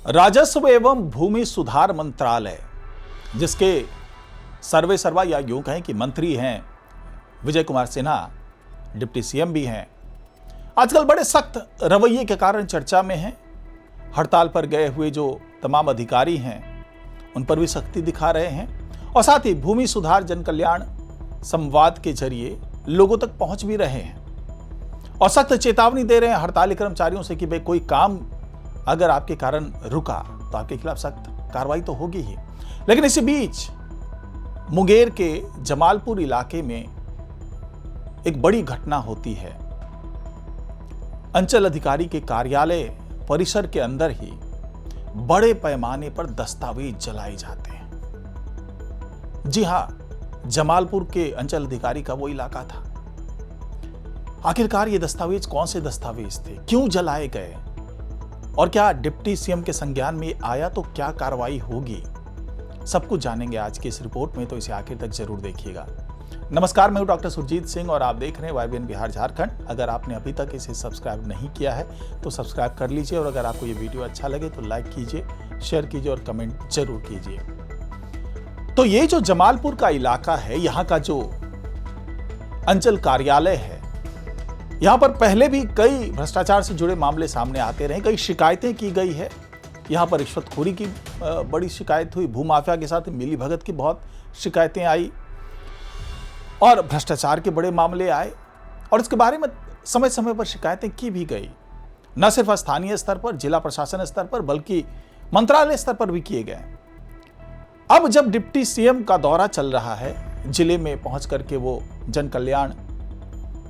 राजस्व एवं भूमि सुधार मंत्रालय, जिसके सर्वे सर्वा या यूं कहें कि मंत्री हैं विजय कुमार सिन्हा, डिप्टी सीएम भी हैं, आजकल बड़े सख्त रवैये के कारण चर्चा में हैं। हड़ताल पर गए हुए जो तमाम अधिकारी हैं उन पर भी सख्ती दिखा रहे हैं और साथ ही भूमि सुधार जन कल्याण संवाद के जरिए लोगों तक पहुंच भी रहे हैं और सख्त चेतावनी दे रहे हैं हड़ताली कर्मचारियों से कि भाई कोई काम अगर आपके कारण रुका तो आपके खिलाफ सख्त कार्रवाई तो होगी ही। लेकिन इसी बीच मुंगेर के जमालपुर इलाके में एक बड़ी घटना होती है। अंचल अधिकारी के कार्यालय परिसर के अंदर ही बड़े पैमाने पर दस्तावेज जलाए जाते हैं। जी हां, जमालपुर के अंचल अधिकारी का वो इलाका था। आखिरकार ये दस्तावेज कौन से दस्तावेज थे, क्यों जलाए गए और क्या डिप्टी सीएम के संज्ञान में आया तो क्या कार्रवाई होगी, सब कुछ जानेंगे आज की इस रिपोर्ट में, तो इसे आखिर तक जरूर देखिएगा। नमस्कार, मैं हूं डॉक्टर सुरजीत सिंह और आप देख रहे हैं YBN बिहार झारखंड। अगर आपने अभी तक इसे सब्सक्राइब नहीं किया है तो सब्सक्राइब कर लीजिए और अगर आपको ये वीडियो अच्छा लगे तो लाइक कीजिए, शेयर कीजिए और कमेंट जरूर कीजिए। तो ये जो जमालपुर का इलाका है, यहाँ का जो अंचल कार्यालय है, यहाँ पर पहले भी कई भ्रष्टाचार से जुड़े मामले सामने आते रहे, कई शिकायतें की गई है। यहाँ पर रिश्वतखोरी की बड़ी शिकायत हुई, भूमाफिया के साथ मिली भगत की बहुत शिकायतें आई और भ्रष्टाचार के बड़े मामले आए और इसके बारे में समय समय पर शिकायतें की भी गई। न सिर्फ स्थानीय स्तर पर, जिला प्रशासन स्तर पर, बल्कि मंत्रालय स्तर पर भी किए गए। अब जब डिप्टी सीएम का दौरा चल रहा है, जिले में पहुंच करके वो जन कल्याण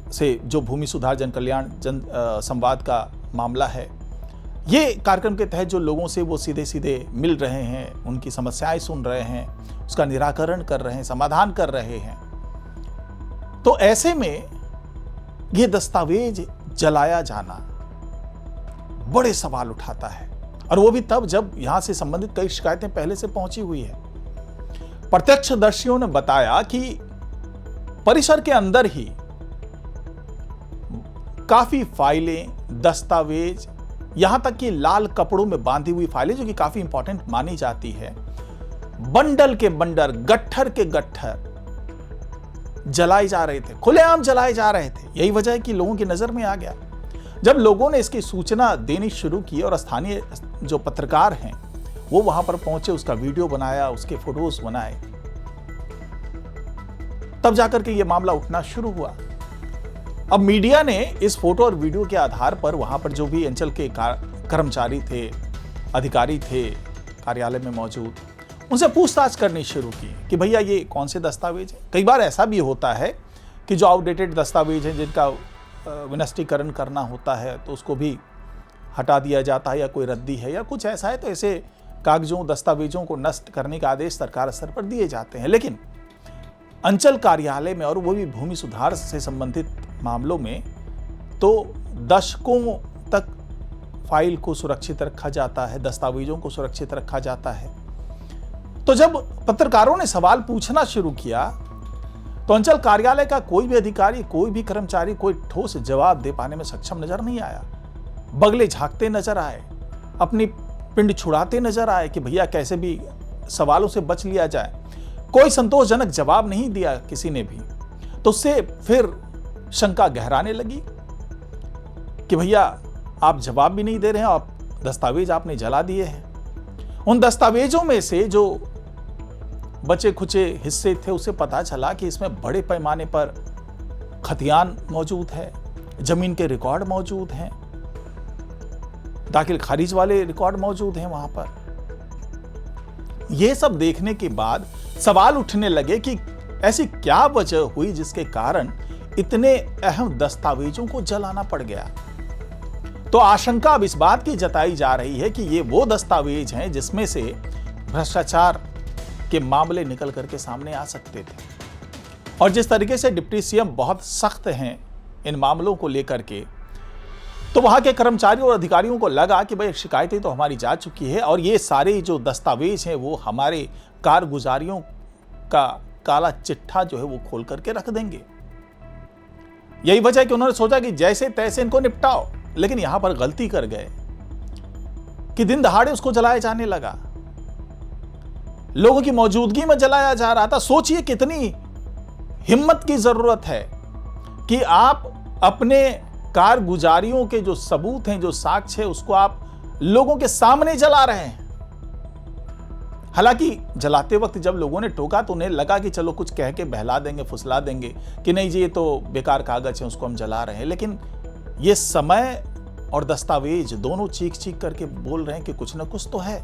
से जो भूमि सुधार जन कल्याण जन संवाद का मामला है, ये कार्यक्रम के तहत जो लोगों से वो सीधे सीधे मिल रहे हैं, उनकी समस्याएं सुन रहे हैं, उसका निराकरण कर रहे हैं, समाधान कर रहे हैं, तो ऐसे में ये दस्तावेज जलाया जाना बड़े सवाल उठाता है और वो भी तब जब यहां से संबंधित कई शिकायतें पहले से पहुंची हुई है। प्रत्यक्षदर्शियों ने बताया कि परिसर के अंदर ही काफी फाइलें, दस्तावेज, यहां तक कि लाल कपड़ों में बांधी हुई फाइलें जो कि काफी इंपॉर्टेंट मानी जाती है, बंडल के बंडल, गट्ठर के गट्ठर जलाए जा रहे थे, खुलेआम जलाए जा रहे थे। यही वजह है कि लोगों की नजर में आ गया। जब लोगों ने इसकी सूचना देनी शुरू की और स्थानीय जो पत्रकार हैं वो वहां पर पहुंचे, उसका वीडियो बनाया, उसके फोटोज बनाए, तब जाकर के ये मामला उठना शुरू हुआ। अब मीडिया ने इस फोटो और वीडियो के आधार पर वहां पर जो भी अंचल के कर्मचारी थे, अधिकारी थे कार्यालय में मौजूद, उनसे पूछताछ करनी शुरू की कि भैया ये कौन से दस्तावेज हैं। कई बार ऐसा भी होता है कि जो आउटडेटेड दस्तावेज हैं, जिनका विनष्टीकरण करना होता है, तो उसको भी हटा दिया जाता है या कोई रद्दी है या कुछ ऐसा है, तो ऐसे कागजों, दस्तावेजों को नष्ट करने का आदेश सरकार स्तर पर दिए जाते हैं। लेकिन अंचल कार्यालय में, और वो भी भूमि सुधार से संबंधित मामलों में, तो दशकों तक फाइल को सुरक्षित रखा जाता है, दस्तावेजों को सुरक्षित रखा जाता है। तो जब पत्रकारों ने सवाल पूछना शुरू किया तो अंचल कार्यालय का कोई भी अधिकारी, कोई भी कर्मचारी कोई ठोस जवाब दे पाने में सक्षम नजर नहीं आया। बगले झांकते नजर आए, अपनी पिंड छुड़ाते नजर आए कि भैया कैसे भी सवालों से बच लिया जाए। कोई संतोषजनक जवाब नहीं दिया किसी ने भी। तो उससे फिर शंका गहराने लगी कि भैया आप जवाब भी नहीं दे रहे हैं, आप दस्तावेज आपने जला दिए हैं। उन दस्तावेजों में से जो बचे खुचे हिस्से थे उसे पता चला कि इसमें बड़े पैमाने पर खतियान मौजूद है, जमीन के रिकॉर्ड मौजूद हैं, दाखिल खारिज वाले रिकॉर्ड मौजूद हैं वहां पर। यह सब देखने के बाद सवाल उठने लगे कि ऐसी क्या वजह हुई जिसके कारण इतने अहम दस्तावेजों को जलाना पड़ गया। तो आशंका अब इस बात की जताई जा रही है कि ये वो दस्तावेज हैं जिसमें से भ्रष्टाचार के मामले निकल करके सामने आ सकते थे। और जिस तरीके से डिप्टी सीएम बहुत सख्त हैं इन मामलों को लेकर के, तो वहां के कर्मचारियों और अधिकारियों को लगा कि भाई शिकायतें तो हमारी जा चुकी है और ये सारे जो दस्तावेज हैं वो हमारे कारगुजारियों का काला चिट्ठा जो है वो खोल करके रख देंगे। यही वजह है कि उन्होंने सोचा कि जैसे तैसे इनको निपटाओ, लेकिन यहां पर गलती कर गए। कि दिन दहाड़े उसको जलाया जाने लगा, लोगों की मौजूदगी में जलाया जा रहा था। सोचिए कितनी हिम्मत की जरूरत है कि आप अपने कारगुजारियों के जो सबूत हैं, जो साक्ष्य है, उसको आप लोगों के सामने जला रहे हैं। हालांकि जलाते वक्त जब लोगों ने टोका तो उन्हें लगा कि चलो कुछ कह के बहला देंगे, फुसला देंगे कि नहीं जी ये तो बेकार कागज है, उसको हम जला रहे हैं। लेकिन ये समय और दस्तावेज दोनों चीख चीख करके बोल रहे हैं कि कुछ ना कुछ तो है।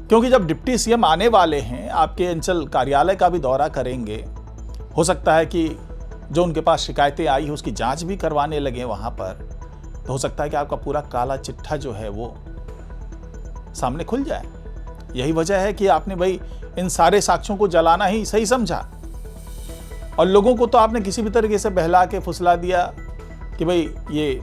क्योंकि जब डिप्टी सीएम आने वाले हैं, आपके अंचल कार्यालय का भी दौरा करेंगे, हो सकता है कि जो उनके पास शिकायतें आई है उसकी जांच भी करवाने लगे वहां पर, तो हो सकता है कि आपका पूरा काला चिट्ठा जो है वो सामने खुल जाए। यही वजह है कि आपने भाई इन सारे साक्ष्यों को जलाना ही सही समझा, और लोगों को तो आपने किसी भी तरीके से बहला के फुसला दिया कि भाई ये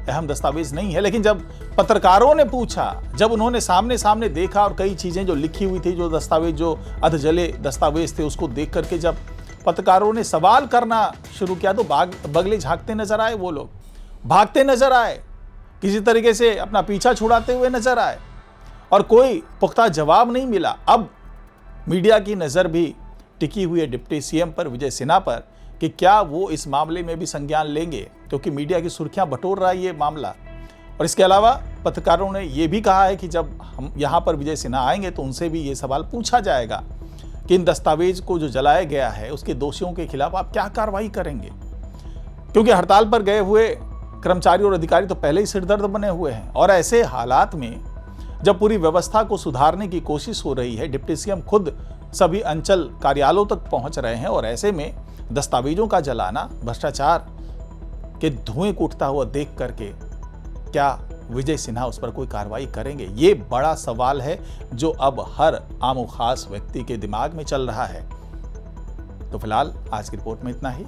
अहम दस्तावेज नहीं है। लेकिन जब पत्रकारों ने पूछा, जब उन्होंने सामने सामने देखा और कई चीजें जो लिखी हुई थी, जो दस्तावेज, जो अधजले दस्तावेज थे, उसको देख करके जब पत्रकारों ने सवाल करना शुरू किया तो बगले झांकते नजर आए, वो लोग भागते नजर आए, किसी तरीके से अपना पीछा छुड़ाते हुए नजर आए, और कोई पुख्ता जवाब नहीं मिला। अब मीडिया की नजर भी टिकी हुई है डिप्टी सीएम पर, विजय सिन्हा पर, कि क्या वो इस मामले में भी संज्ञान लेंगे, क्योंकि मीडिया की सुर्खियां बटोर रहा है ये मामला। और इसके अलावा पत्रकारों ने यह भी कहा है कि जब हम यहाँ पर विजय सिन्हा आएंगे तो उनसे भी ये सवाल पूछा जाएगा कि इन दस्तावेज को जो जलाया गया है उसके दोषियों के खिलाफ आप क्या कार्रवाई करेंगे, क्योंकि हड़ताल पर गए हुए कर्मचारी और अधिकारी तो पहले ही सिरदर्द बने हुए हैं। और ऐसे हालात में जब पूरी व्यवस्था को सुधारने की कोशिश हो रही है, डिप्टी सीएम खुद सभी अंचल कार्यालयों तक पहुंच रहे हैं, और ऐसे में दस्तावेजों का जलाना, भ्रष्टाचार के धुएं को उठता हुआ देख करके क्या विजय सिन्हा उस पर कोई कार्रवाई करेंगे? ये बड़ा सवाल है जो अब हर आम और खास व्यक्ति के दिमाग में चल रहा है। तो फिलहाल आज की रिपोर्ट में इतना ही।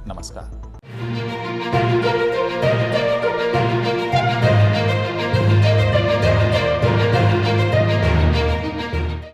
नमस्कार।